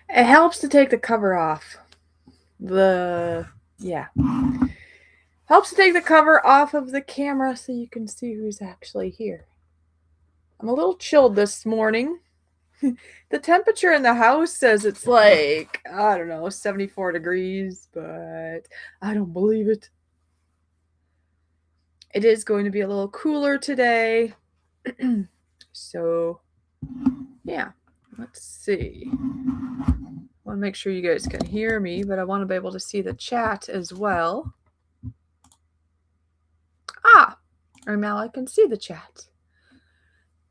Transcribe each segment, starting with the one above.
It helps to take the cover off. Helps to take the cover off of the camera so you can see who's actually here. I'm a little chilled this morning. The temperature in the house says it's like, I don't know, 74 degrees, but I don't believe it. It is going to be a little cooler today. So, yeah, let's see. I want to make sure you guys can hear me, but I want to be able to see the chat as well. Or now I can see the chat.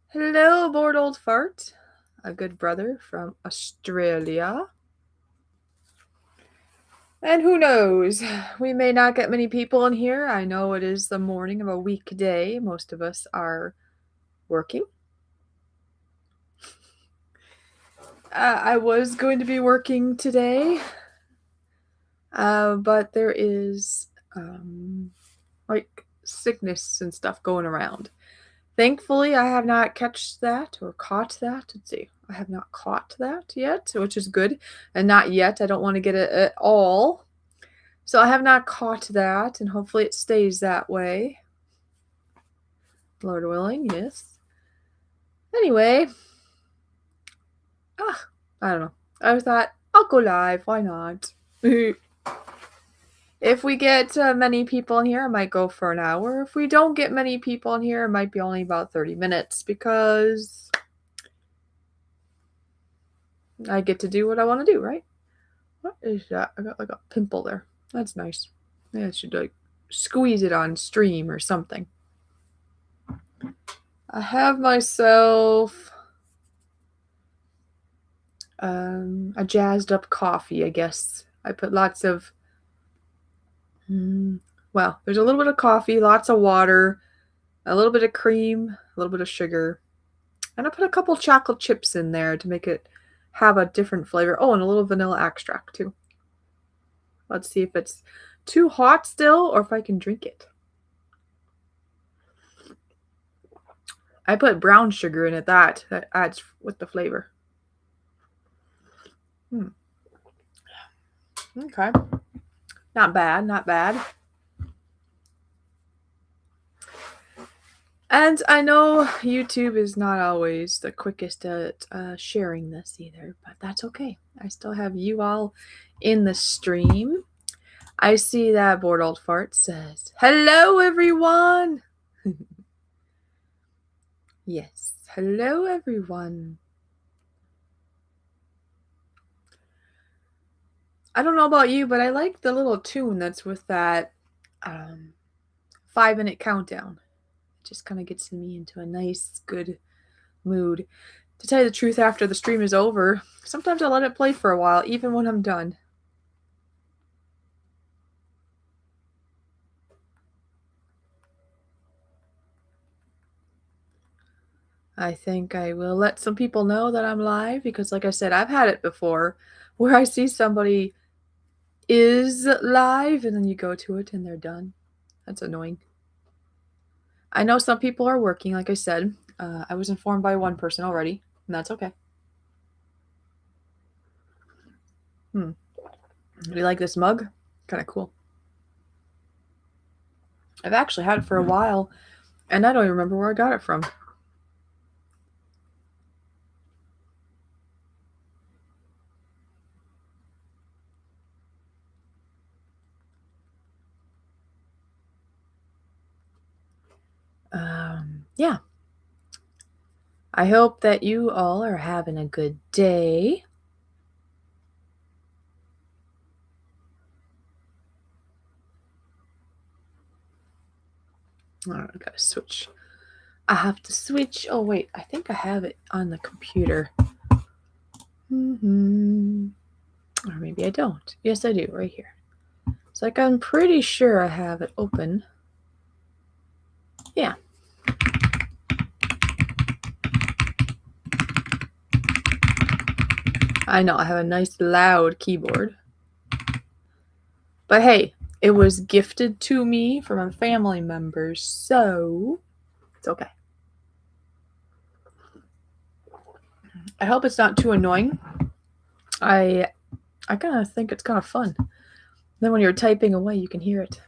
Hello, bored old fart. A good brother from Australia. And who knows? We may not get many people in here. I know it is the morning of a weekday. Most of us are working. I was going to be working today, but there is like sickness and stuff going around. Thankfully, I have not caught that. Let's see. I have not caught that yet, which is good. And not yet. I don't want to get it at all. So I have not caught that, and hopefully it stays that way. Lord willing, yes. Anyway. I don't know. I thought, I'll go live. Why not? If we get many people in here, I might go for an hour. If we don't get many people in here, it might be only about 30 minutes because I get to do what I want to do, right? What is that? I got like a pimple there. That's nice. Maybe I should like squeeze it on stream or something. I have myself a jazzed up coffee, I guess. I put lots of there's a little bit of coffee, lots of water, a little bit of cream, a little bit of sugar, and I put a couple chocolate chips in there to make it have a different flavor. Oh, and a little vanilla extract too. Let's see if it's too hot still or if I can drink it. I put brown sugar in it. That adds with the flavor. Okay. Not bad, not bad. And I know YouTube is not always the quickest at sharing this either, but that's okay. I still have you all in the stream. I see that Bored Old Fart says, hello, everyone. Yes, hello, everyone. I don't know about you, but I like the little tune that's with that 5-minute countdown. It just kind of gets me into a nice, good mood. To tell you the truth, after the stream is over, sometimes I let it play for a while, even when I'm done. I think I will let some people know that I'm live because, like I said, I've had it before where I see somebody is live and then you go to it and they're done. That's annoying. I know some people are working, like I said. I was informed by one person already, and that's okay. Do you like this mug? Kind of cool. I've actually had it for a while, and I don't even remember where I got it from. Yeah. I hope that you all are having a good day. All right, I gotta switch. I have to switch. Oh, wait. I think I have it on the computer. Or maybe I don't. Yes, I do, right here. It's like I'm pretty sure I have it open. Yeah. I know, I have a nice loud keyboard. But hey, it was gifted to me from a family member, so it's okay. I hope it's not too annoying. I kind of think it's kind of fun. Then when you're typing away, you can hear it.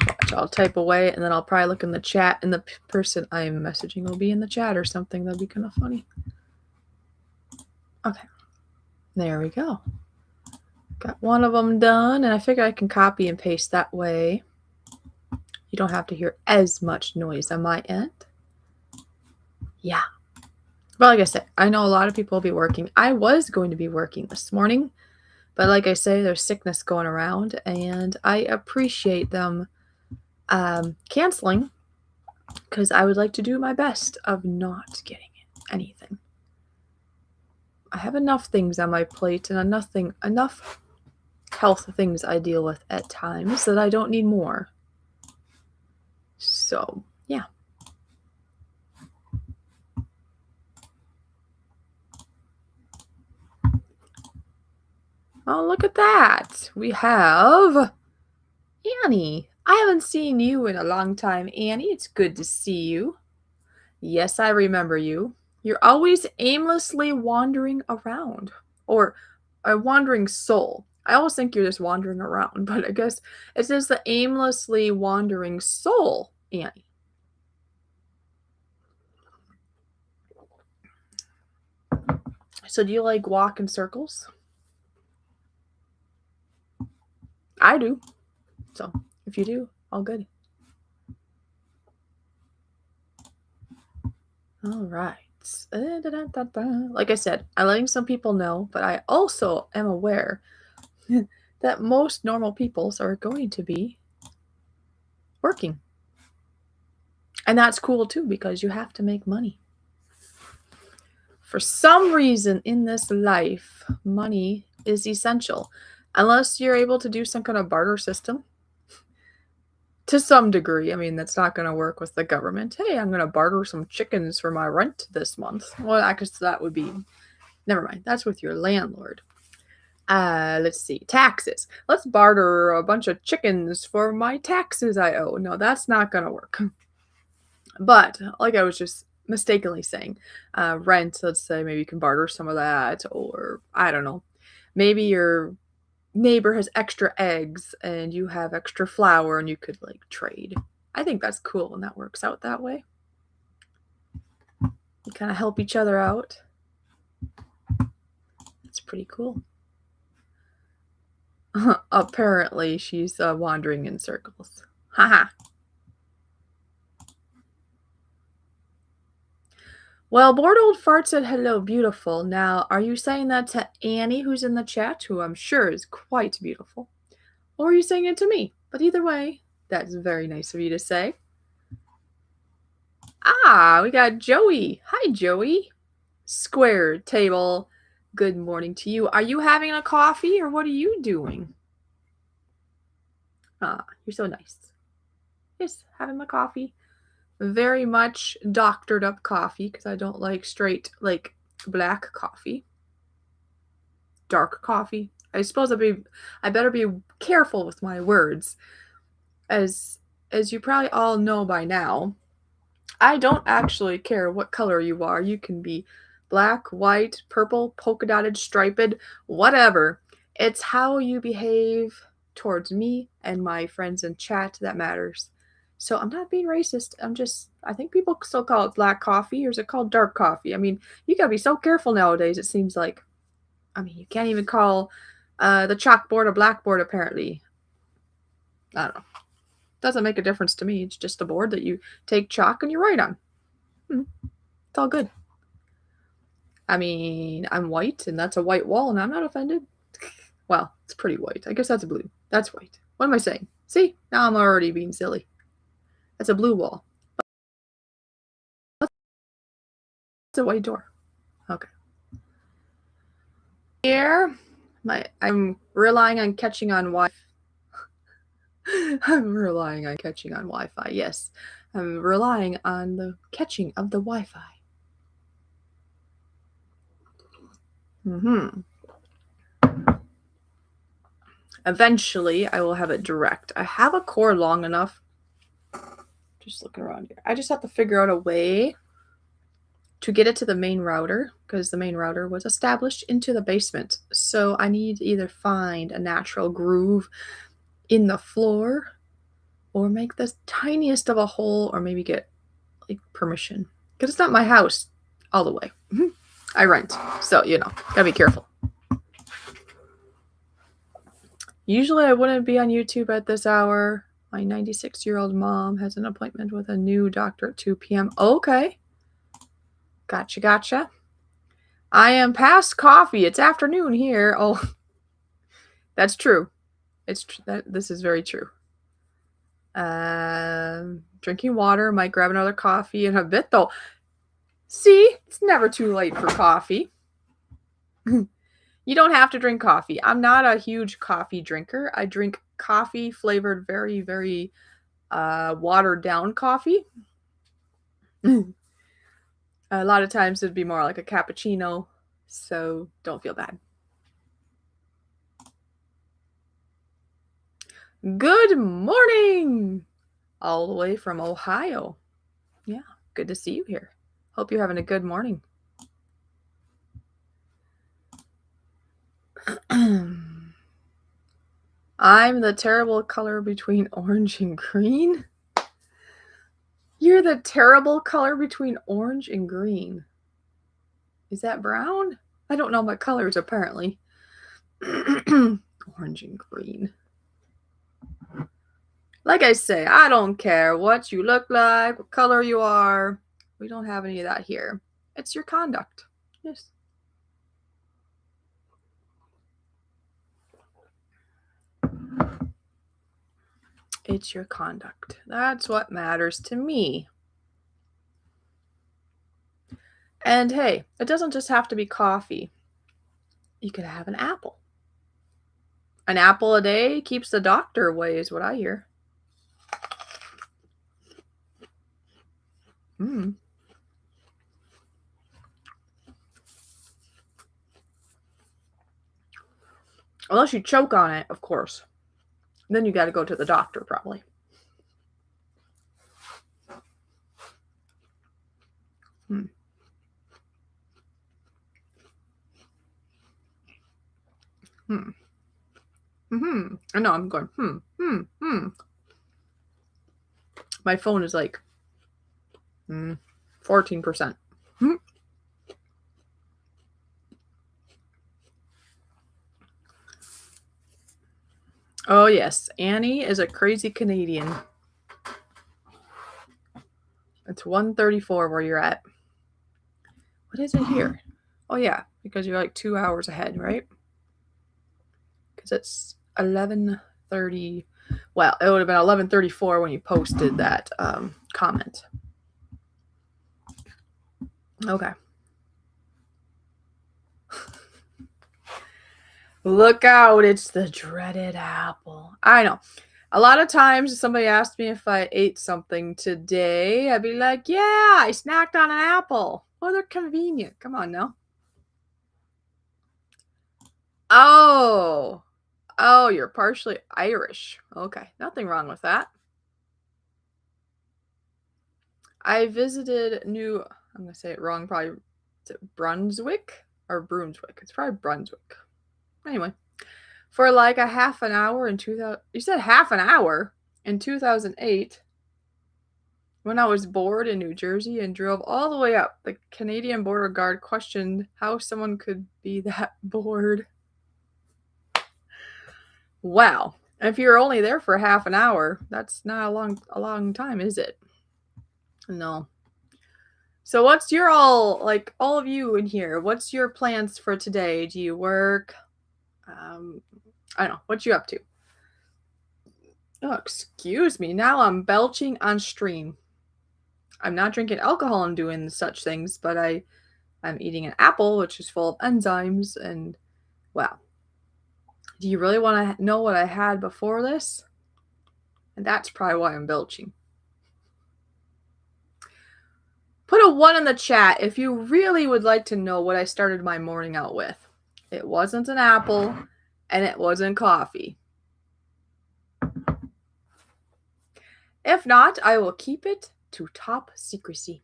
Watch, I'll type away, and then I'll probably look in the chat, and the person I'm messaging will be in the chat or something. That'd be kind of funny. Okay. There we go. Got one of them done, and I figure I can copy and paste that way. You don't have to hear as much noise on my end. Yeah. But like I said, I know a lot of people will be working. I was going to be working this morning, but like I say, there's sickness going around, and I appreciate them canceling because I would like to do my best of not getting anything. I have enough things on my plate and enough health things I deal with at times that I don't need more. So, yeah. Oh, look at that. We have Annie. I haven't seen you in a long time, Annie. It's good to see you. Yes, I remember you. You're always aimlessly wandering around. Or a wandering soul. I always think you're just wandering around, but I guess it says the aimlessly wandering soul, Annie. So do you like walk in circles? I do. So if you do, all good. All right. Like I said, I'm letting some people know, but I also am aware that most normal people are going to be working. And that's cool too, because you have to make money. For some reason in this life, money is essential. Unless you're able to do some kind of barter system. To some degree. I mean, that's not going to work with the government. Hey, I'm going to barter some chickens for my rent this month. Well, I guess that would be... Never mind. That's with your landlord. Let's see. Taxes. Let's barter a bunch of chickens for my taxes I owe. No, that's not going to work. But, like I was just mistakenly saying, rent, let's say maybe you can barter some of that. Or, I don't know. Maybe your neighbor has extra eggs and you have extra flour and you could like trade. I think that's cool when that works out that way. You kind of help each other out. It's pretty cool. Apparently she's wandering in circles. Haha. Well, Bored Old Fart said hello, beautiful. Now, are you saying that to Annie, who's in the chat, who I'm sure is quite beautiful? Or are you saying it to me? But either way, that's very nice of you to say. Ah, we got Joey. Hi, Joey. Square table. Good morning to you. Are you having a coffee or what are you doing? Ah, you're so nice. Yes, having my coffee. Very much doctored up coffee because I don't like straight, like, black coffee. Dark coffee. I suppose I better be careful with my words. As you probably all know by now, I don't actually care what color you are. You can be black, white, purple, polka dotted, striped, whatever. It's how you behave towards me and my friends in chat that matters. So I'm not being racist. I think people still call it black coffee, or is it called dark coffee? I mean, you gotta be so careful nowadays, it seems like. I mean, you can't even call the chalkboard a blackboard, apparently. I don't know. Doesn't make a difference to me. It's just a board that you take chalk and you write on. It's all good. I mean, I'm white and that's a white wall and I'm not offended. Well, it's pretty white. I guess that's blue. That's white. What am I saying? See? Now I'm already being silly. That's a blue wall. That's a white door. Okay. Here, I'm relying on catching on Wi-Fi. I'm relying on catching on Wi-Fi. Yes, I'm relying on the catching of the Wi-Fi. Eventually, I will have it direct. I have a cord long enough Just looking around here. I just have to figure out a way to get it to the main router because the main router was established into the basement. So I need to either find a natural groove in the floor or make the tiniest of a hole or maybe get like permission because it's not my house all the way. I rent. So, gotta be careful. Usually I wouldn't be on YouTube at this hour. My 96-year-old mom has an appointment with a new doctor at 2 p.m. Okay. Gotcha. I am past coffee. It's afternoon here. Oh, that's true. This is very true. Drinking water. Might grab another coffee in a bit, though. See? It's never too late for coffee. You don't have to drink coffee. I'm not a huge coffee drinker. I drink coffee flavored very, very watered down coffee. A lot of times it'd be more like a cappuccino, so don't feel bad. Good morning! All the way from Ohio. Yeah, good to see you here. Hope you're having a good morning. I'm the terrible color between orange and green. You're the terrible color between orange and green. Is that brown? I don't know my colors, apparently. Orange and green. Like I say, I don't care what you look like, what color you are. We don't have any of that here. It's your conduct. Yes. It's your conduct. That's what matters to me. And hey, it doesn't just have to be coffee. You could have an apple. An apple a day keeps the doctor away, is what I hear. Unless you choke on it, of course. Then you got to go to the doctor, probably. I know, I'm going, My phone is like 14%. Oh, yes. Annie is a crazy Canadian. It's 1:34 where you're at. What is it here? Oh, yeah, because you're like 2 hours ahead, right? Because it's 11:30. Well, it would have been 11:34 when you posted that comment. Okay. Look out, it's the dreaded apple. I know. A lot of times if somebody asked me if I ate something today, I'd be like, yeah, I snacked on an apple. Oh, they're convenient. Come on now. Oh, you're partially Irish. Okay, nothing wrong with that. I visited I'm going to say it wrong, probably, is it Brunswick or Brunswick? It's probably Brunswick. Anyway, for like a half an hour in 2000, you said half an hour in 2008 when I was bored in New Jersey and drove all the way up. The Canadian border guard questioned how someone could be that bored. Wow. If you're only there for half an hour, that's not a long time, is it? No. So what's your all of you in here, what's your plans for today? Do you work? I don't know. What you up to? Oh, excuse me. Now I'm belching on stream. I'm not drinking alcohol and doing such things, but I'm eating an apple, which is full of enzymes, and wow. Do you really want to know what I had before this? And that's probably why I'm belching. Put a 1 in the chat if you really would like to know what I started my morning out with. It wasn't an apple, and it wasn't coffee. If not, I will keep it to top secrecy.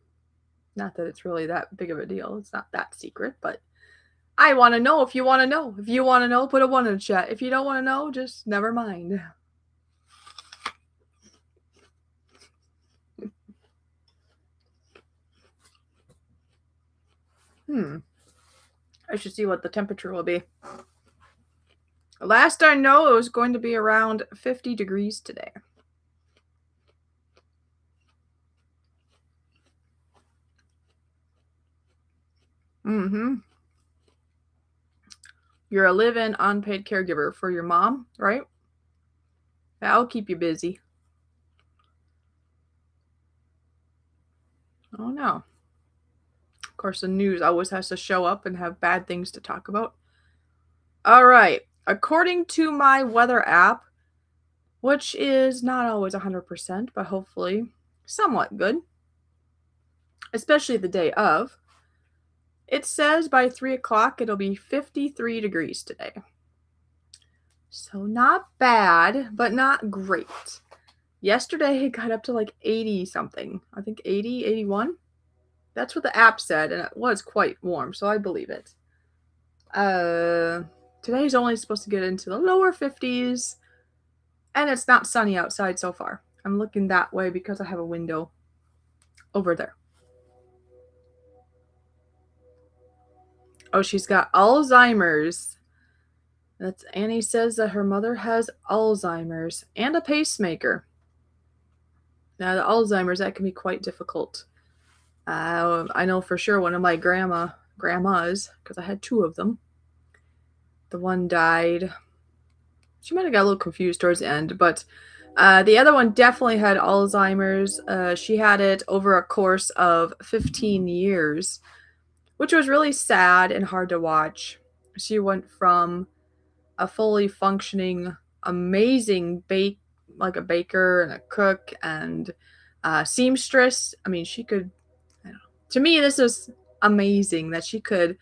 Not that it's really that big of a deal. It's not that secret, but I want to know if you want to know. If you want to know, put a 1 in the chat. If you don't want to know, just never mind. I should see what the temperature will be. Last I know, it was going to be around 50 degrees today. You're a live-in unpaid caregiver for your mom, right? That'll keep you busy. Oh no. Of course, the news always has to show up and have bad things to talk about. All right. According to my weather app, which is not always 100%, but hopefully somewhat good, especially the day of, it says by 3 o'clock it'll be 53 degrees today. So not bad, but not great. Yesterday it got up to like 80 something. I think 80, 81. That's what the app said, and it was quite warm, so I believe it. Today's only supposed to get into the lower 50s, and it's not sunny outside so far. I'm looking that way because I have a window over there. Oh, she's got Alzheimer's. That's Annie says that her mother has Alzheimer's and a pacemaker. Now, the Alzheimer's, that can be quite difficult. I know for sure one of my grandmas, because I had 2 of them. The one died. She might have got a little confused towards the end, but the other one definitely had Alzheimer's. She had it over a course of 15 years, which was really sad and hard to watch. She went from a fully functioning, amazing like a baker and a cook and seamstress. I mean, she could, to me, this is amazing that she could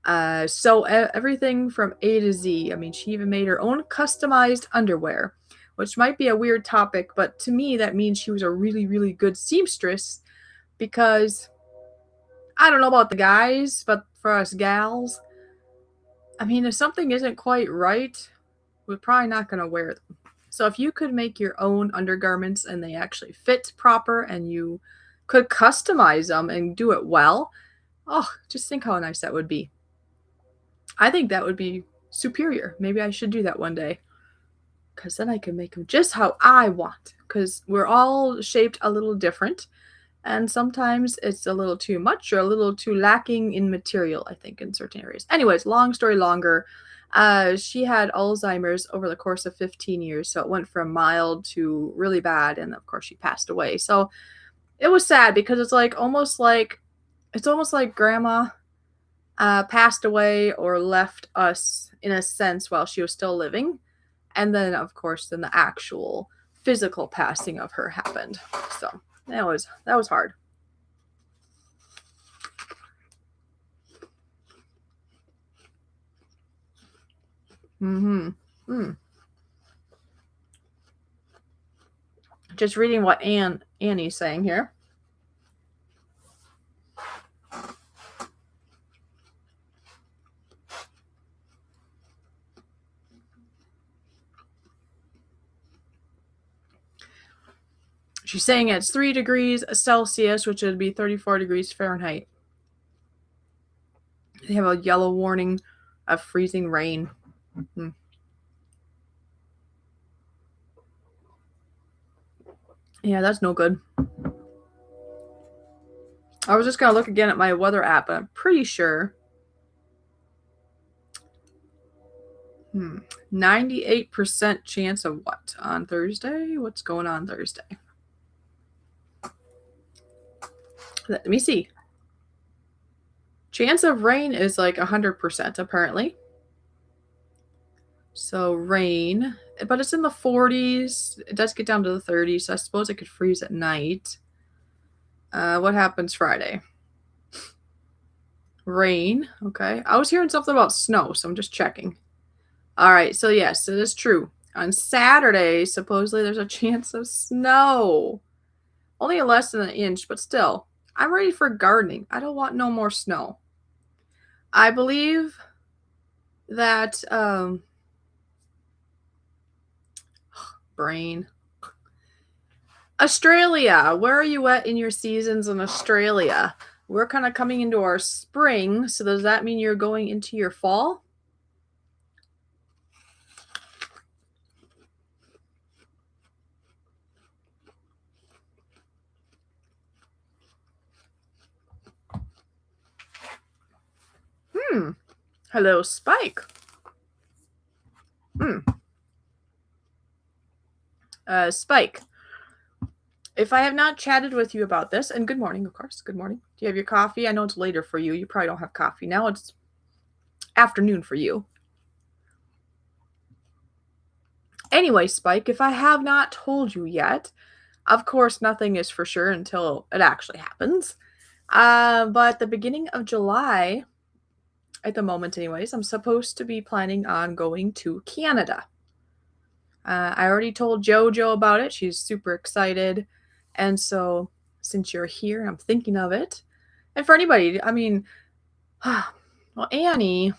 sew everything from A to Z. I mean, she even made her own customized underwear, which might be a weird topic, but to me, that means she was a really, really good seamstress because I don't know about the guys, but for us gals, I mean, if something isn't quite right, we're probably not going to wear them. So if you could make your own undergarments and they actually fit proper and you could customize them and do it well, oh, just think how nice that would be. I think that would be superior. Maybe I should do that one day because then I can make them just how I want because we're all shaped a little different. And sometimes it's a little too much or a little too lacking in material, I think, in certain areas. Anyways, long story longer, she had Alzheimer's over the course of 15 years. So it went from mild to really bad. And of course, she passed away. So it was sad because it's almost like grandma passed away or left us in a sense while she was still living. And then, of course, then the actual physical passing of her happened. So that was hard. Just reading what Annie's saying here. She's saying it's 3 degrees Celsius, which would be 34 degrees Fahrenheit. They have a yellow warning of freezing rain. Yeah, that's no good. I was just going to look again at my weather app, but I'm pretty sure 98% chance of what on Thursday? What's going on Thursday? Let me see. Chance of rain is like 100% apparently. So rain, but it's in the 40s. It does get down to the 30s, so I suppose it could freeze at night. What happens Friday? Rain. Okay. I was hearing something about snow, so I'm just checking. All right. So yes, it is true. On Saturday, supposedly there's a chance of snow. Only less than an inch, but still. I'm ready for gardening. I don't want no more snow. I believe that brain. Australia. Where are you at in your seasons in Australia? We're kind of coming into our spring, so does that mean you're going into your fall? Hello, Spike. Spike. If I have not chatted with you about this, and good morning, of course. Good morning. Do you have your coffee? I know it's later for you. You probably don't have coffee. Now it's afternoon for you. Anyway, Spike, if I have not told you yet, of course, nothing is for sure until it actually happens. But the beginning of July, at the moment anyways, I'm supposed to be planning on going to Canada. I already told JoJo about it. She's super excited. And so, since you're here, I'm thinking of it. And for anybody, I mean, well, Annie,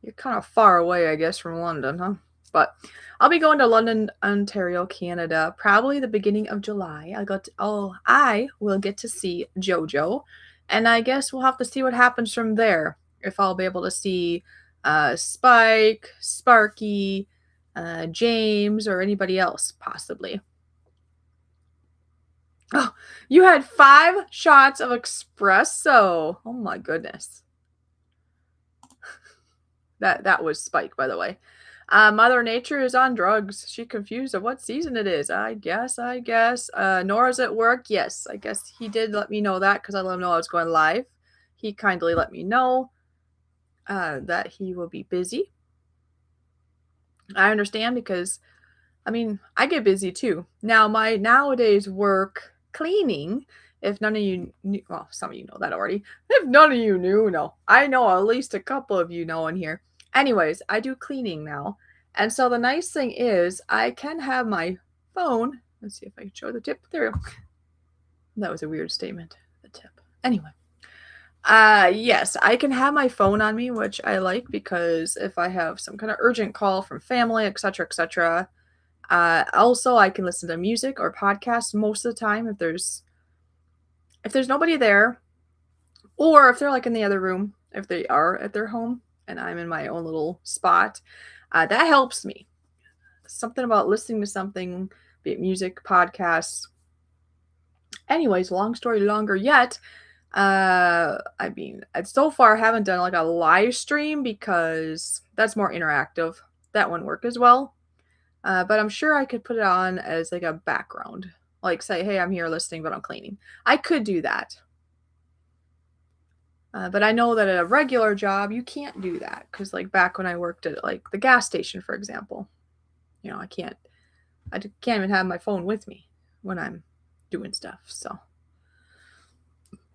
you're kind of far away, I guess, from London, huh? But I'll be going to London, Ontario, Canada, probably the beginning of July. I will get to see JoJo, and I guess we'll have to see what happens from there. If I'll be able to see Spike, Sparky, James, or anybody else, possibly. Oh, you had 5 shots of espresso. Oh my goodness. That was Spike, by the way. Mother Nature is on drugs. She confused of what season it is. I guess. Nora's at work. Yes, I guess he did let me know that because I let him know I was going live. He kindly let me know that he will be busy. I understand because, I mean, I get busy too. Now, my nowadays work cleaning, if none of you knew, well, some of you know that already. If none of you knew, no. I know at least a couple of you know in here. Anyways, I do cleaning now. And so the nice thing is I can have my phone. Let's see if I can show the tip. There we go. That was a weird statement. The tip. Anyway. Yes, I can have my phone on me, which I like because if I have some kind of urgent call from family, etc., etc. Also, I can listen to music or podcasts most of the time if there's nobody there, or if they're like in the other room, if they are at their home and I'm in my own little spot. That helps me. Something about listening to something, be it music, podcasts. Anyways, long story longer yet. I mean, so far I haven't done like a live stream because that's more interactive. That wouldn't work as well. But I'm sure I could put it on as like a background. Like say, hey, I'm here listening, but I'm cleaning. I could do that. But I know that at a regular job, you can't do that. Because like back when I worked at like the gas station, for example, you know, I can't even have my phone with me when I'm doing stuff. So,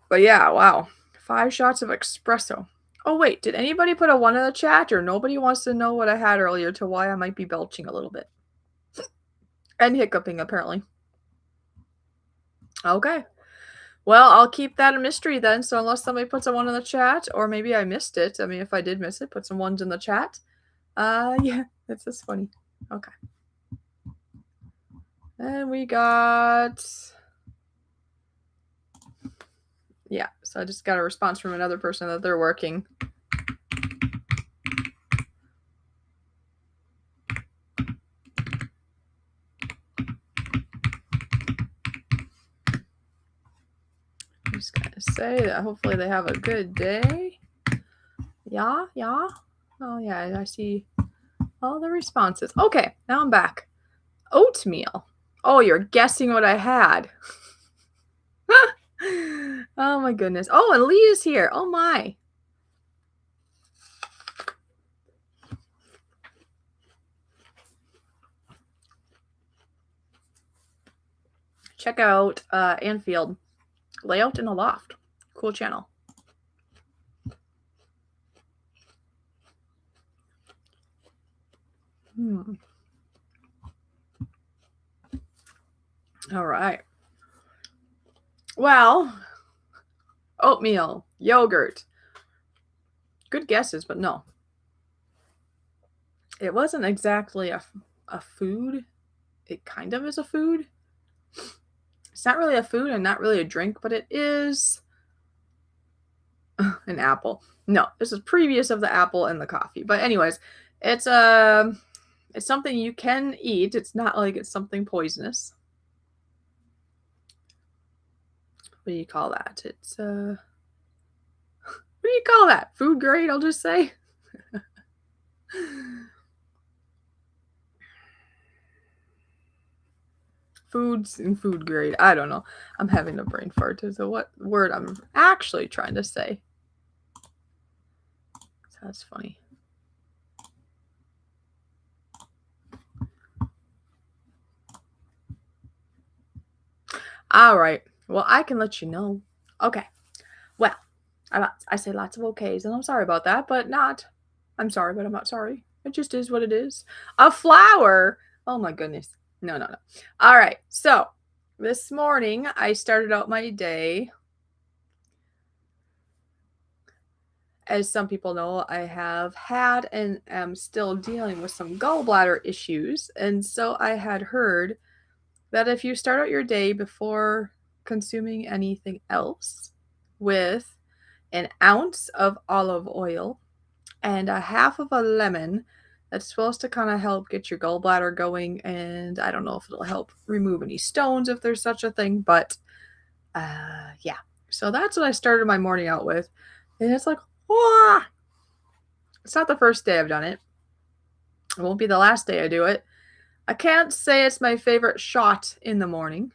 but yeah, wow. 5 shots of espresso. Oh, wait, did anybody put a 1 in the chat or nobody wants to know what I had earlier to why I might be belching a little bit? And hiccuping, apparently. Okay. Well, I'll keep that a mystery then. So unless somebody puts a 1 in the chat, or maybe I missed it. I mean, if I did miss it, put some 1s in the chat. Yeah, that's just funny. Okay. And we got... Yeah, so I just got a response from another person that they're working. I'm just gonna say that hopefully they have a good day. Yeah. Oh yeah, I see all the responses. Okay, now I'm back. Oatmeal. Oh, you're guessing what I had. Oh my goodness. Oh, and Lee is here. Oh my. Check out Anfield. Layout in the Loft. Cool channel. All right. Well, oatmeal, yogurt. Good guesses, but no. It wasn't exactly a food. It kind of is a food. It's not really a food and not really a drink, but it is an apple. No, this is previous of the apple and the coffee. But anyways, it's something you can eat. It's not like it's something poisonous. What do you call that? It's what do you call that? Food grade, I'll just say. Foods and food grade. I don't know. I'm having a brain fart as to what word I'm actually trying to say. That's funny. All right. Well, I can let you know. Okay. Well, I say lots of okays, and I'm sorry about that, but not. I'm sorry, but I'm not sorry. It just is what it is. A flower. Oh my goodness. No. All right. So this morning I started out my day. As some people know, I have had and am still dealing with some gallbladder issues. And so I had heard that if you start out your day before consuming anything else with an ounce of olive oil and a half of a lemon, that's supposed to kind of help get your gallbladder going. And I don't know if it'll help remove any stones if there's such a thing, but yeah. So that's what I started my morning out with. And it's like, whoa! It's not the first day I've done it. It won't be the last day I do it. I can't say it's my favorite shot in the morning.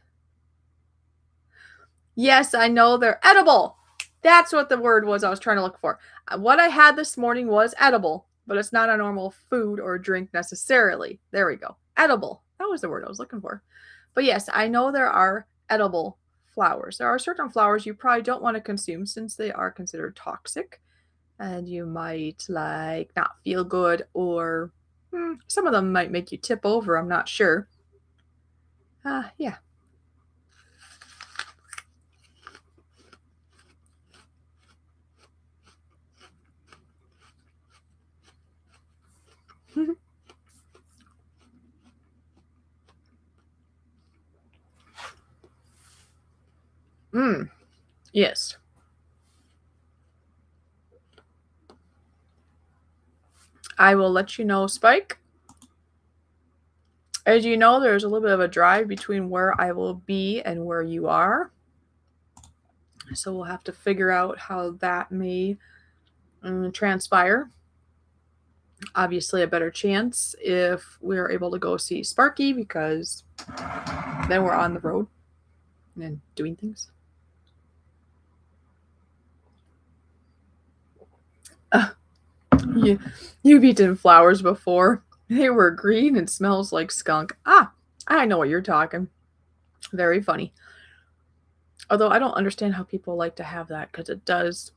Yes, I know they're edible. That's what the word was I was trying to look for. What I had this morning was edible, but it's not a normal food or drink necessarily. There we go. Edible. That was the word I was looking for. But yes, I know there are edible flowers. There are certain flowers you probably don't want to consume since they are considered toxic. And you might not feel good, or some of them might make you tip over. I'm not sure. Yeah. Yes. I will let you know, Spike. As you know, there's a little bit of a drive between where I will be and where you are. So we'll have to figure out how that may transpire. Obviously, a better chance if we're able to go see Sparky, because then we're on the road and doing things. You've eaten flowers before. They were green and smells like skunk. I know what you're talking. Very funny. Although I don't understand how people like to have that, because it does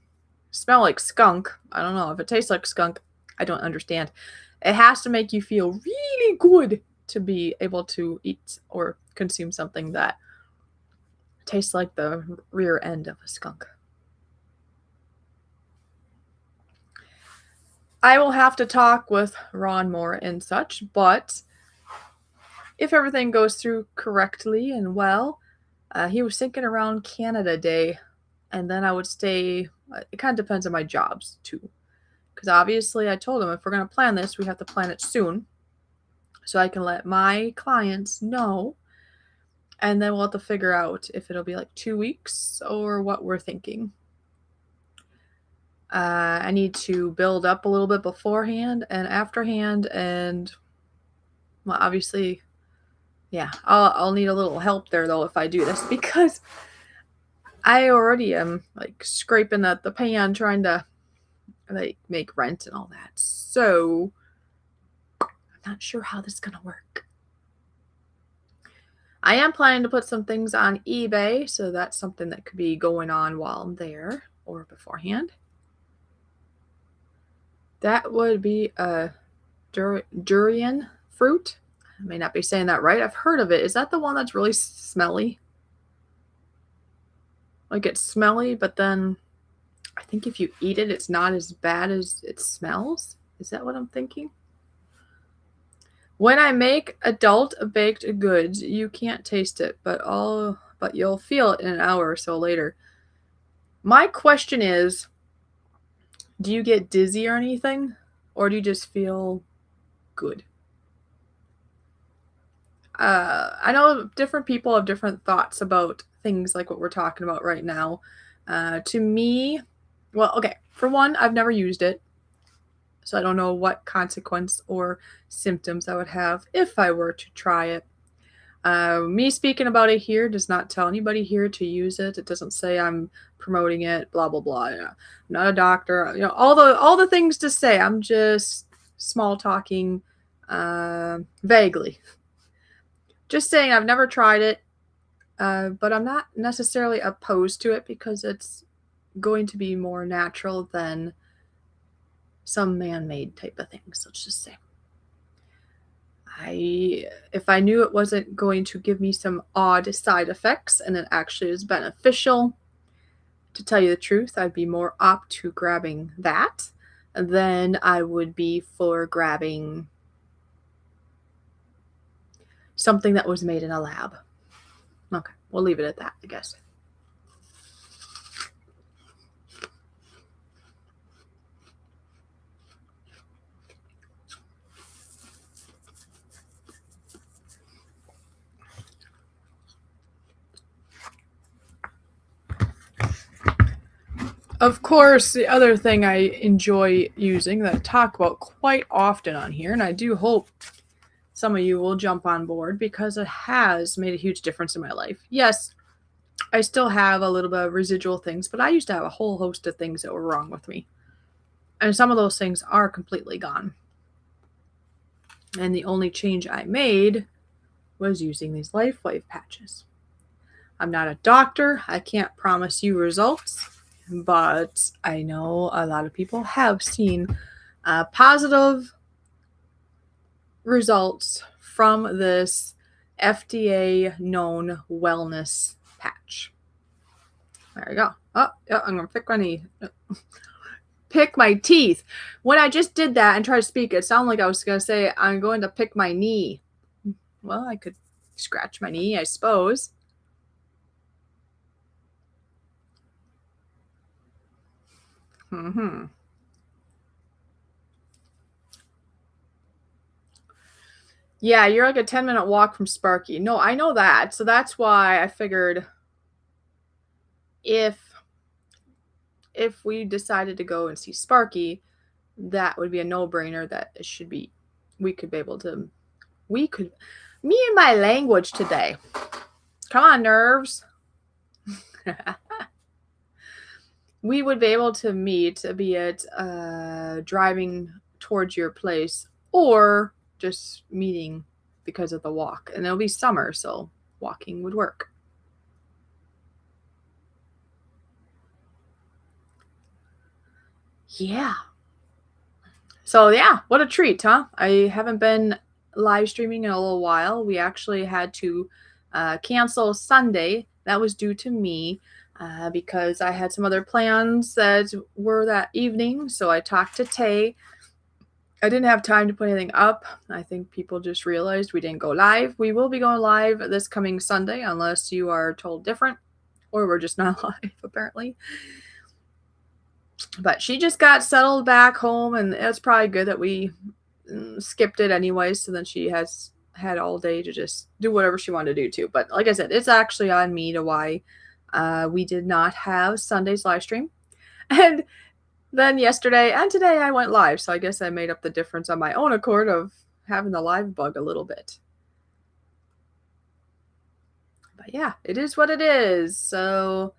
smell like skunk. I don't know. If it tastes like skunk, I don't understand. It has to make you feel really good to be able to eat or consume something that tastes like the rear end of a skunk. I will have to talk with Ron more and such, but if everything goes through correctly and well, he was thinking around Canada Day, and then I would stay. It kind of depends on my jobs too, because obviously I told him if we're going to plan this, we have to plan it soon, so I can let my clients know, and then we'll have to figure out if it'll be like 2 weeks or what we're thinking. I need to build up a little bit beforehand and afterhand, and well, obviously, yeah, I'll need a little help there though if I do this, because I already am scraping the pan trying to make rent and all that. So I'm not sure how this is gonna work. I am planning to put some things on eBay, so that's something that could be going on while I'm there or beforehand. That would be a durian fruit. I may not be saying that right. I've heard of it. Is that the one that's really smelly? Like it's smelly, but then I think if you eat it, it's not as bad as it smells. Is that what I'm thinking? When I make adult baked goods, you can't taste it, but you'll feel it in an hour or so later. My question is, do you get dizzy or anything? Or do you just feel good? I know different people have different thoughts about things like what we're talking about right now. To me, well, okay, for one, I've never used it. So I don't know what consequence or symptoms I would have if I were to try it. Me speaking about it here does not tell anybody here to use it. It doesn't say I'm promoting it, blah blah blah. I'm not a doctor. All the things to say. I'm just small talking vaguely. Just saying I've never tried it, but I'm not necessarily opposed to it because it's going to be more natural than some man-made type of things, let's just say. If I knew it wasn't going to give me some odd side effects and it actually is beneficial, to tell you the truth, I'd be more apt to grabbing that than I would be for grabbing something that was made in a lab. Okay, we'll leave it at that, I guess. Of course, the other thing I enjoy using that I talk about quite often on here, and I do hope some of you will jump on board because it has made a huge difference in my life. Yes, I still have a little bit of residual things, but I used to have a whole host of things that were wrong with me. And some of those things are completely gone. And the only change I made was using these LifeWave patches. I'm not a doctor. I can't promise you results, but I know a lot of people have seen positive results from this FDA known wellness patch. There you go. Oh, yeah, I'm going to pick my knee. Pick my teeth. When I just did that and tried to speak, it sounded like I was going to say, I'm going to pick my knee. Well, I could scratch my knee, I suppose. Yeah, you're like a 10-minute walk from Sparky. No, I know that. So that's why I figured if we decided to go and see Sparky, that would be a no-brainer. That it should be, me and my language today. Come on, nerves. We would be able to meet, be it driving towards your place or just meeting because of the walk. And it'll be summer, so walking would work. Yeah. So yeah, what a treat, huh? I haven't been live streaming in a little while. We actually had to cancel Sunday. That was due to me because I had some other plans that were that evening. So I talked to Tay. I didn't have time to put anything up. I think people just realized we didn't go live. We will be going live this coming Sunday unless you are told different or we're just not live apparently. But she just got settled back home, and it's probably good that we skipped it anyway. So then she has had all day to just do whatever she wanted to do too. But like I said, it's actually on me to why we did not have Sunday's live stream. And then yesterday and today I went live. So I guess I made up the difference on my own accord of having the live bug a little bit. But yeah, it is what it is. So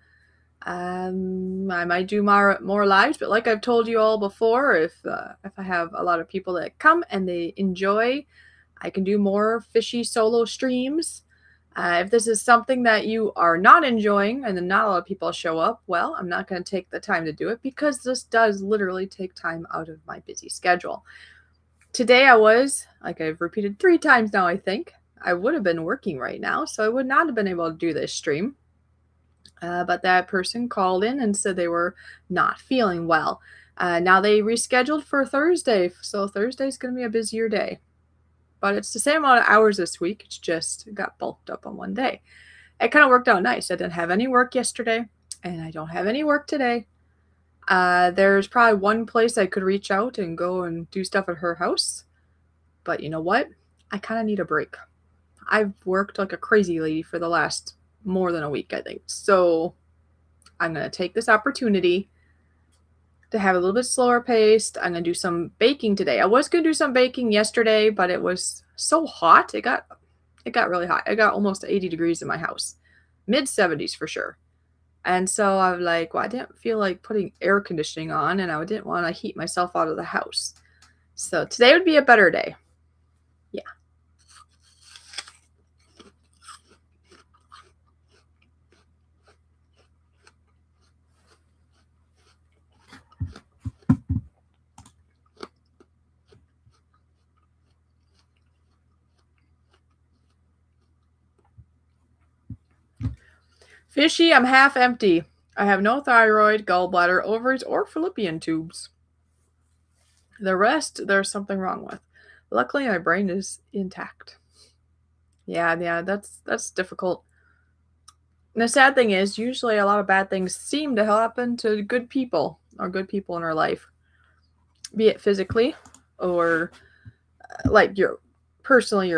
I might do more lives, but like I've told you all before, if I have a lot of people that come and they enjoy, I can do more fishy solo streams. If this is something that you are not enjoying and then not a lot of people show up, well, I'm not going to take the time to do it because this does literally take time out of my busy schedule. Today I was, like I've repeated 3 times now, I think, I would have been working right now, so I would not have been able to do this stream. But that person called in and said they were not feeling well. Now they rescheduled for Thursday, so Thursday's going to be a busier day. But it's the same amount of hours this week. It's just got bulked up on one day. It kind of worked out nice. I didn't have any work yesterday, and I don't have any work today. There's probably one place I could reach out and go and do stuff at her house. But you know what? I kind of need a break. I've worked like a crazy lady for the last more than a week, I think. So I'm going to take this opportunity to have a little bit slower paced. I'm going to do some baking today. I was going to do some baking yesterday, but it was so hot. It got really hot. I got almost 80 degrees in my house. Mid 70s for sure. And so I'm like, well, I didn't feel like putting air conditioning on, and I didn't want to heat myself out of the house. So today would be a better day. Yeah. Fishy, I'm half empty. I have no thyroid, gallbladder, ovaries, or fallopian tubes. The rest, there's something wrong with. Luckily, my brain is intact. Yeah, that's difficult. And the sad thing is, usually a lot of bad things seem to happen to good people or good people in our life, be it physically or like your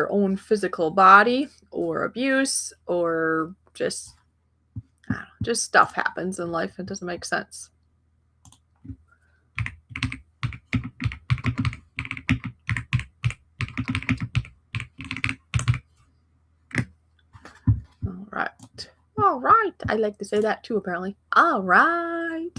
own physical body, or abuse, or just I don't know, just stuff happens in life and doesn't make sense. All right. I like to say that too, apparently. All right.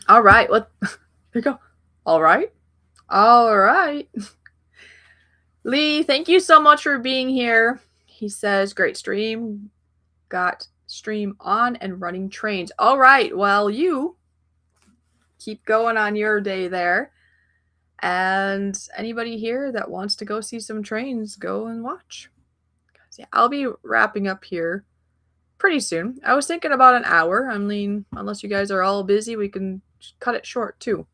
All right. What? There you go. All right. All right. Lee, thank you so much for being here. He says, great stream. Got stream on and running trains. All right. Well, you keep going on your day there. And anybody here that wants to go see some trains, go and watch. Yeah, I'll be wrapping up here pretty soon. I was thinking about an hour. I mean, unless you guys are all busy, we can cut it short too.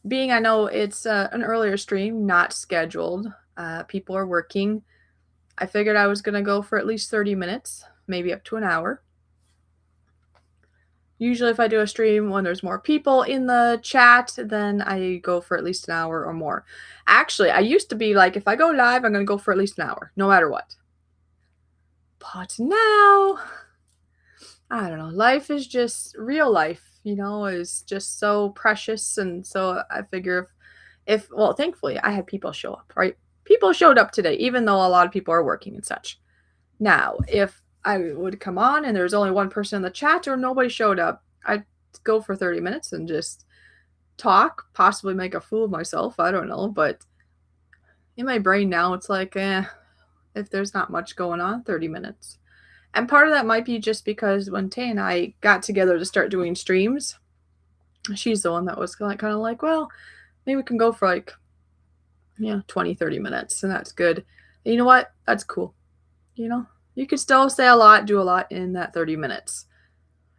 Being I know it's an earlier stream, not scheduled. People are working. I figured I was going to go for at least 30 minutes, maybe up to an hour. Usually if I do a stream when there's more people in the chat, then I go for at least an hour or more. Actually, I used to be like, if I go live, I'm going to go for at least an hour, no matter what. But now, I don't know. Life is just real life, is just so precious. And so I figure well, thankfully I had people show up, right? People showed up today, even though a lot of people are working and such. Now, if I would come on and there's only one person in the chat or nobody showed up, I'd go for 30 minutes and just talk, possibly make a fool of myself. I don't know. But in my brain now, it's like, if there's not much going on, 30 minutes. And part of that might be just because when Tay and I got together to start doing streams, she's the one that was kind of like, well, maybe we can go for 20, 30 minutes. And that's good. And you know what? That's cool. You could still say a lot, do a lot in that 30 minutes.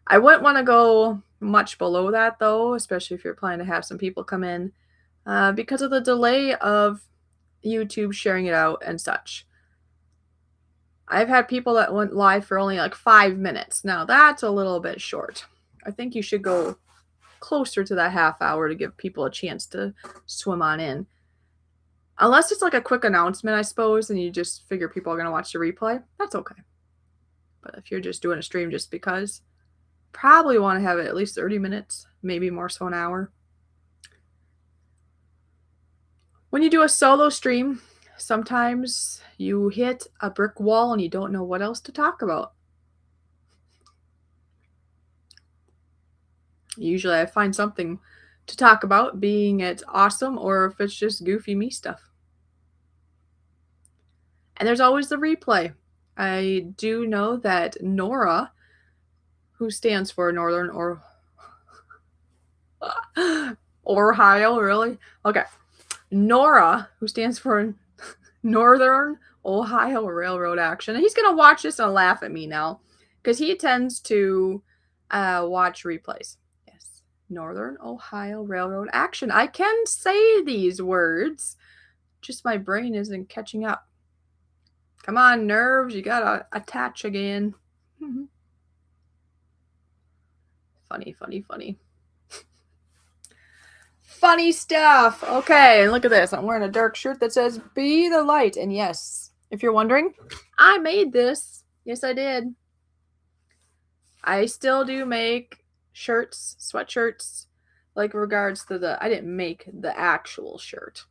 I wouldn't want to go much below that, though, especially if you're planning to have some people come in, because of the delay of YouTube sharing it out and such. I've had people that went live for only 5 minutes. Now, that's a little bit short. I think you should go closer to that half hour to give people a chance to swim on in. Unless it's a quick announcement, I suppose, and you just figure people are going to watch the replay, that's okay. But if you're just doing a stream just because, probably want to have it at least 30 minutes, maybe more so an hour. When you do a solo stream, sometimes you hit a brick wall and you don't know what else to talk about. Usually I find something to talk about, being it's awesome or if it's just goofy me stuff. And there's always the replay. I do know that Nora, who stands for Northern or Ohio, really? Okay. Nora, who stands for Northern Ohio Railroad Action. And he's going to watch this and laugh at me now because he tends to watch replays. Yes. Northern Ohio Railroad Action. I can say these words, just my brain isn't catching up. Come on, nerves. You got to attach again. Funny, funny, funny. Funny stuff. Okay, and look at this. I'm wearing a dark shirt that says Be the Light. And yes, if you're wondering, I made this. Yes, I did. I still do make shirts, sweatshirts, like regards to the, I didn't make the actual shirt.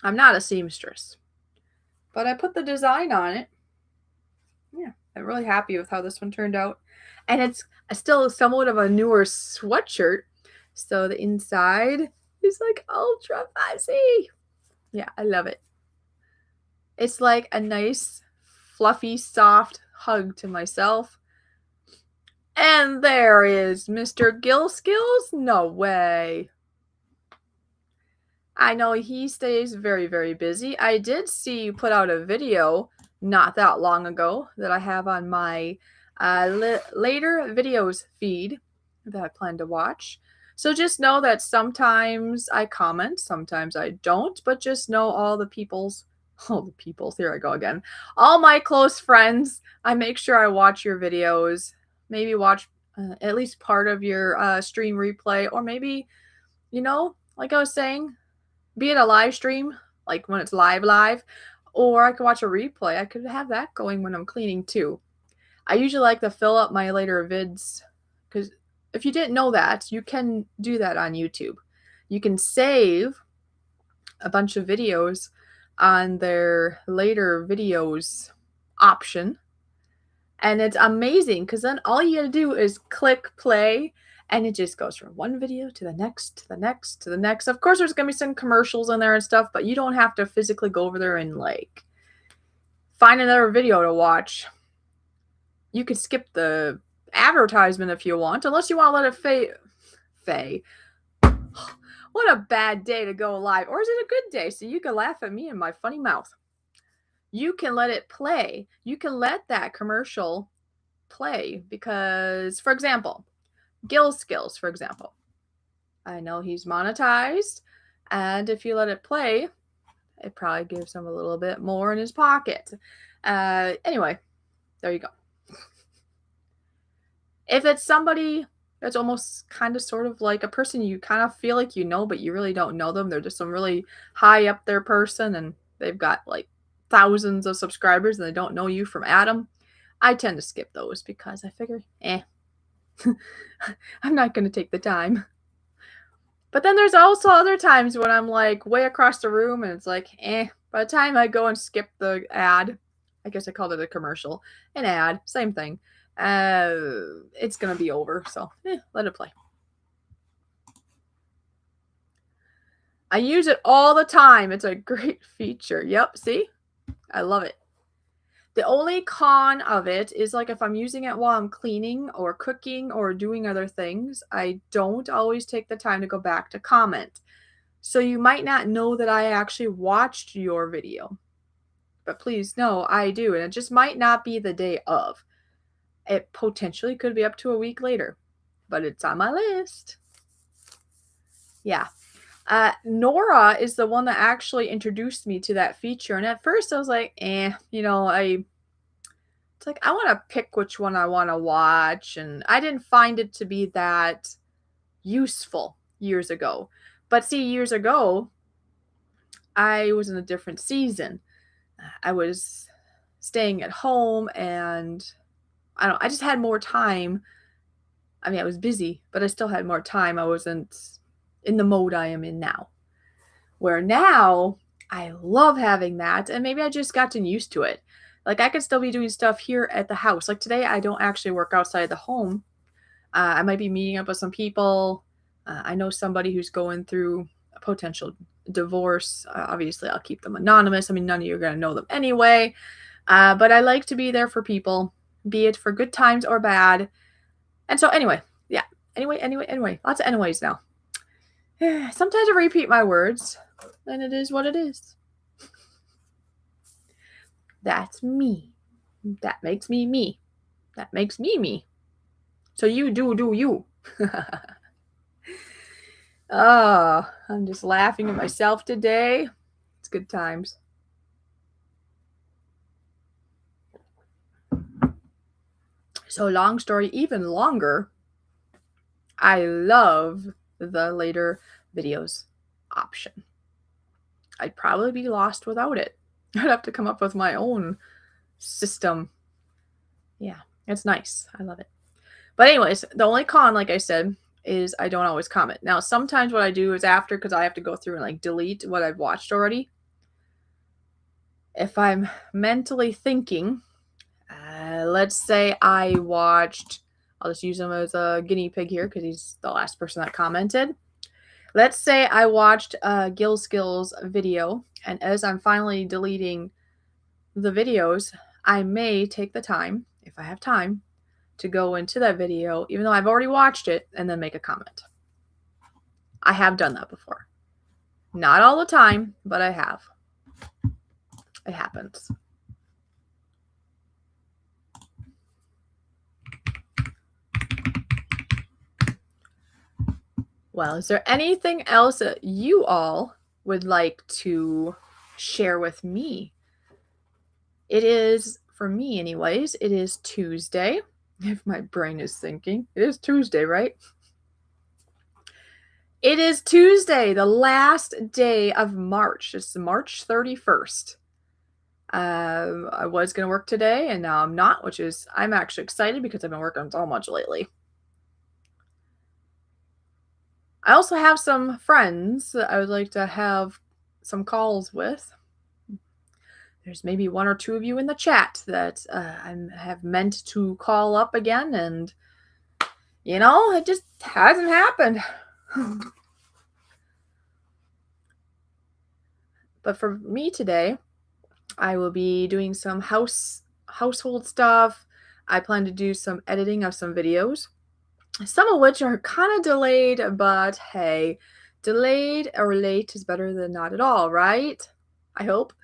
I'm not a seamstress, but I put the design on it. Yeah, I'm really happy with how this one turned out. And it's still somewhat of a newer sweatshirt. So the inside is like ultra fuzzy. Yeah, I love it. It's like a nice, fluffy, soft hug to myself. And there is Mr. Gill Skills. No way. I know he stays very, very busy. I did see you put out a video not that long ago that I have on my later videos feed that I plan to watch. So just know that sometimes I comment, sometimes I don't, but just know all the people's, here I go again. All my close friends, I make sure I watch your videos, maybe watch at least part of your stream replay, or maybe, like I was saying, be it a live stream, like when it's live, or I could watch a replay. I could have that going when I'm cleaning too. I usually like to fill up my later vids because if you didn't know that, you can do that on YouTube. You can save a bunch of videos on their later videos option. And it's amazing because then all you gotta do is click play and it just goes from one video to the next, to the next, to the next. Of course, there's gonna be some commercials in there and stuff, but you don't have to physically go over there and like find another video to watch. You could skip the advertisement if you want, unless you want to let it fade. What a bad day to go live. Or is it a good day so you can laugh at me and my funny mouth? You can let it play. You can let that commercial play because, for example, Gill Skills, for example. I know he's monetized, and if you let it play, it probably gives him a little bit more in his pocket. Anyway, there you go. If it's somebody that's almost kind of sort of like a person you kind of feel like you know, but you really don't know them, they're just some really high up there person and they've got like thousands of subscribers and they don't know you from Adam, I tend to skip those because I figure, I'm not going to take the time. But then there's also other times when I'm like way across the room and it's like, by the time I go and skip the ad, I guess I called it a commercial, an ad, same thing. It's going to be over. So let it play. I use it all the time. It's a great feature. Yep. See, I love it. The only con of it is like if I'm using it while I'm cleaning or cooking or doing other things, I don't always take the time to go back to comment. So you might not know that I actually watched your video. But please know I do. And it just might not be the day of. It potentially could be up to a week later. But it's on my list. Yeah. Nora is the one that actually introduced me to that feature. And at first I was like, it's like, I want to pick which one I want to watch. And I didn't find it to be that useful years ago. But see, years ago, I was in a different season. I was staying at home and I just had more time. I mean, I was busy, but I still had more time. I wasn't in the mode I am in now. Where now, I love having that, and maybe I just gotten used to it. Like, I could still be doing stuff here at the house. Like, today, I don't actually work outside the home. I might be meeting up with some people. I know somebody who's going through a potential divorce. Obviously, I'll keep them anonymous. I mean, none of you are going to know them anyway. But I like to be there for people, be it for good times or bad. And so anyway, yeah. Anyway. Lots of anyways now. Sometimes I repeat my words, and it is what it is. That's me. That makes me me. That makes me me. So you do you. Oh, I'm just laughing at myself today. It's good times. So long story, even longer. I love the later videos option. I'd probably be lost without it. I'd have to come up with my own system. Yeah, it's nice. I love it. But anyways, the only con, like I said, is I don't always comment. Now, sometimes what I do is after, because I have to go through and like delete what I've watched already. If I'm mentally thinking, let's say I watched, I'll just use him as a guinea pig here because he's the last person that commented. Let's say I watched Gil Skills video, and as I'm finally deleting the videos, I may take the time, if I have time, to go into that video, even though I've already watched it, and then make a comment. I have done that before. Not all the time, but I have. It happens. Well, is there anything else that you all would like to share with me? It is, for me anyways, it is Tuesday. If my brain is thinking, it is Tuesday, right? It is Tuesday, the last day of March. It's March 31st. I was going to work today, and now I'm not, which is, I'm actually excited because I've been working so much lately. I also have some friends that I would like to have some calls with. There's maybe one or two of you in the chat that I have meant to call up again, and it just hasn't happened. But for me today, I will be doing some household stuff. I plan to do some editing of some videos, some of which are kind of delayed, but hey, delayed or late is better than not at all, right? I hope.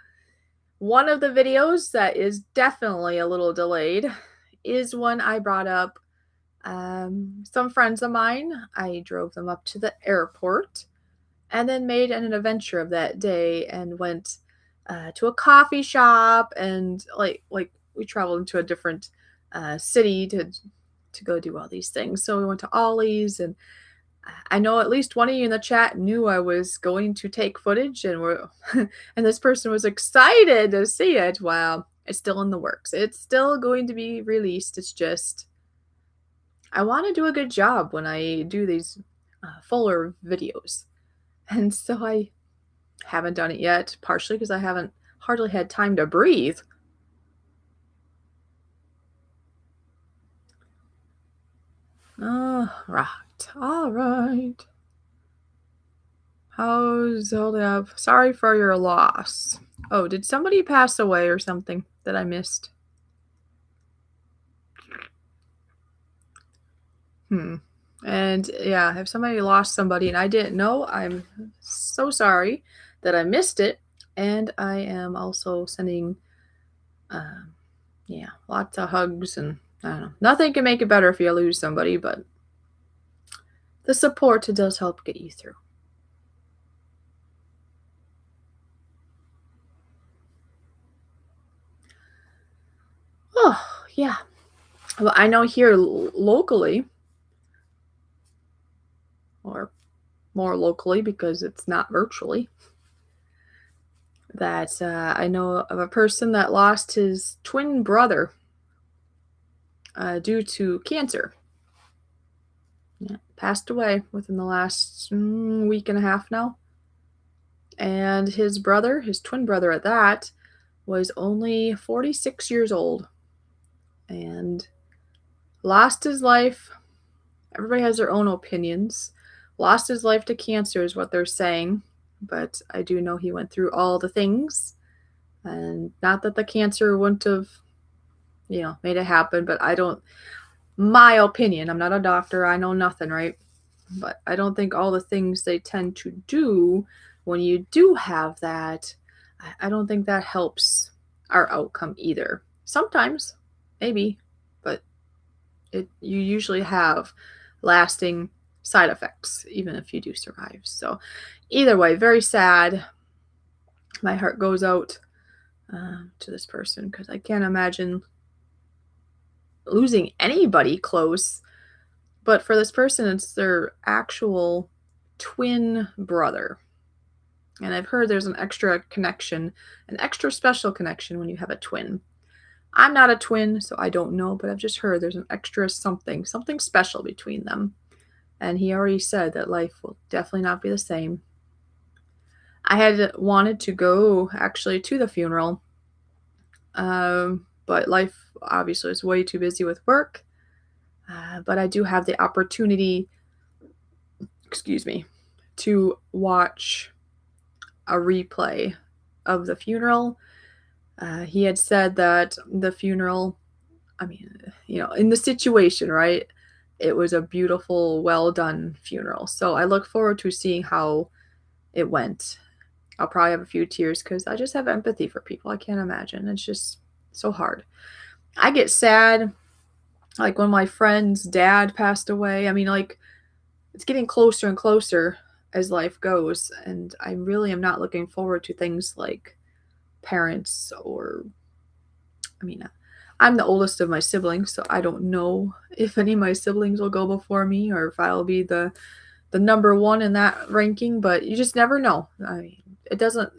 One of the videos that is definitely a little delayed is when I brought up some friends of mine. I drove them up to the airport and then made an adventure of that day and went to a coffee shop, and like we traveled into a different city to go do all these things. So we went to Ollie's, and I know at least one of you in the chat knew I was going to take footage, and and this person was excited to see it. Wow, it's still in the works. It's still going to be released. It's just I want to do a good job when I do these fuller videos, and so I haven't done it yet. Partially because I haven't hardly had time to breathe. All right. How's all up? Sorry for your loss. Oh, did somebody pass away or something that I missed? And yeah, if somebody lost somebody and I didn't know, I'm so sorry that I missed it. And I am also sending, lots of hugs, and I don't know. Nothing can make it better if you lose somebody, but the support does help get you through. Oh, yeah. Well, I know here locally, or more locally because it's not virtually, that I know of a person that lost his twin brother due to cancer. Yeah, passed away within the last week and a half now. And his brother, his twin brother at that, was only 46 years old and lost his life. Everybody has their own opinions. Lost his life to cancer is what they're saying, but I do know he went through all the things, and not that the cancer wouldn't have, made it happen, but My opinion. I'm not a doctor. I know nothing, right? But I don't think all the things they tend to do when you do have that, I don't think that helps our outcome either. Sometimes, maybe, but you usually have lasting side effects, even if you do survive. So, either way, very sad. My heart goes out to this person because I can't imagine losing anybody close. But for this person, it's their actual twin brother. And I've heard there's an extra connection, an extra special connection when you have a twin. I'm not a twin, so I don't know, but I've just heard there's an extra something special between them. And he already said that life will definitely not be the same. I had wanted to go actually to the funeral, but life obviously is way too busy with work. But I do have the opportunity, excuse me, to watch a replay of the funeral. He had said that the funeral, I mean, in the situation, right? It was a beautiful, well done funeral. So I look forward to seeing how it went. I'll probably have a few tears because I just have empathy for people. I can't imagine. It's just so hard. I get sad, like when my friend's dad passed away. I mean, like, it's getting closer and closer as life goes. And I really am not looking forward to things like parents or, I mean, I'm the oldest of my siblings, so I don't know if any of my siblings will go before me or if I'll be the number one in that ranking, but you just never know. I mean, it doesn't,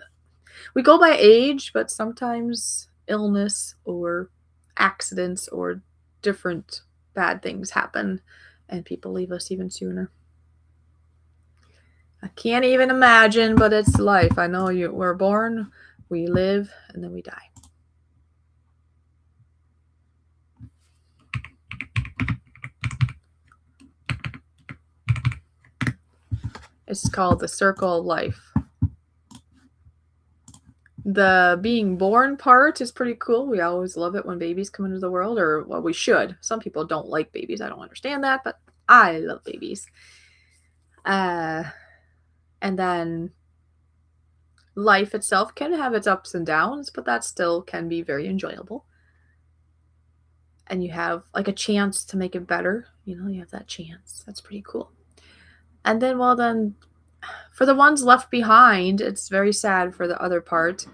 we go by age, but sometimes illness or accidents or different bad things happen and people leave us even sooner. I can't even imagine, but it's life. I know we're born, we live, and then we die. It's called the circle of life. The being born part is pretty cool. We always love it when babies come into the world, or well, we should. Some people don't like babies. I don't understand that, but I love babies. And then life itself can have its ups and downs, but that still can be very enjoyable. And you have like a chance to make it better. You have that chance. That's pretty cool. And then, well, then for the ones left behind, it's very sad for the other part.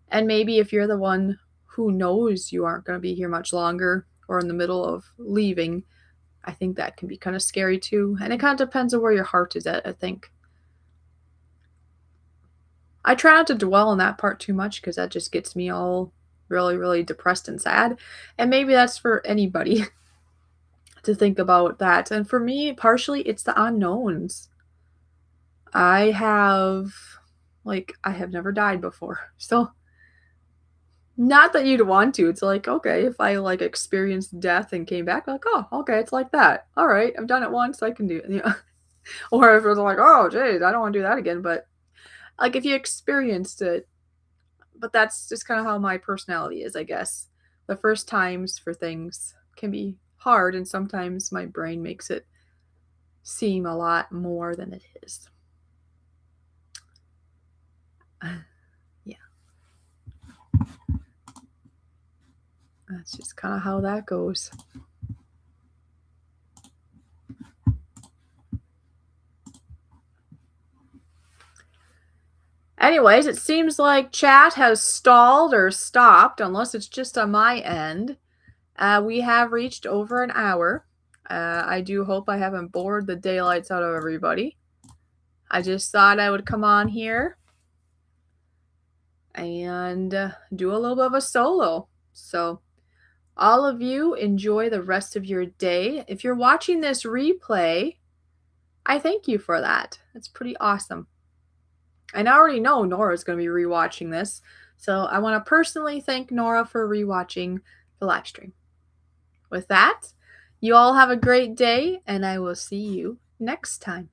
And maybe if you're the one who knows you aren't going to be here much longer or in the middle of leaving, I think that can be kind of scary too. And it kind of depends on where your heart is at, I think. I try not to dwell on that part too much because that just gets me all really, really depressed and sad. And maybe that's for anybody to think about that. And for me, partially, it's the unknowns. I have never died before. So, not that you'd want to. It's like, okay, if I like experienced death and came back, like, oh, okay, it's like that. All right, I've done it once, I can do it. Or if it was like, oh, geez, I don't want to do that again. But like if you experienced it, but that's just kind of how my personality is, I guess. The first times for things can be hard, and sometimes my brain makes it seem a lot more than it is. Yeah. That's just kind of how that goes. Anyways, it seems like chat has stalled or stopped, unless it's just on my end. We have reached over an hour. I do hope I haven't bored the daylights out of everybody. I just thought I would come on here and do a little bit of a solo. So, all of you enjoy the rest of your day. If you're watching this replay, I thank you for that. That's pretty awesome. And I already know Nora's going to be rewatching this. So I want to personally thank Nora for rewatching the live stream. With that, you all have a great day, and I will see you next time.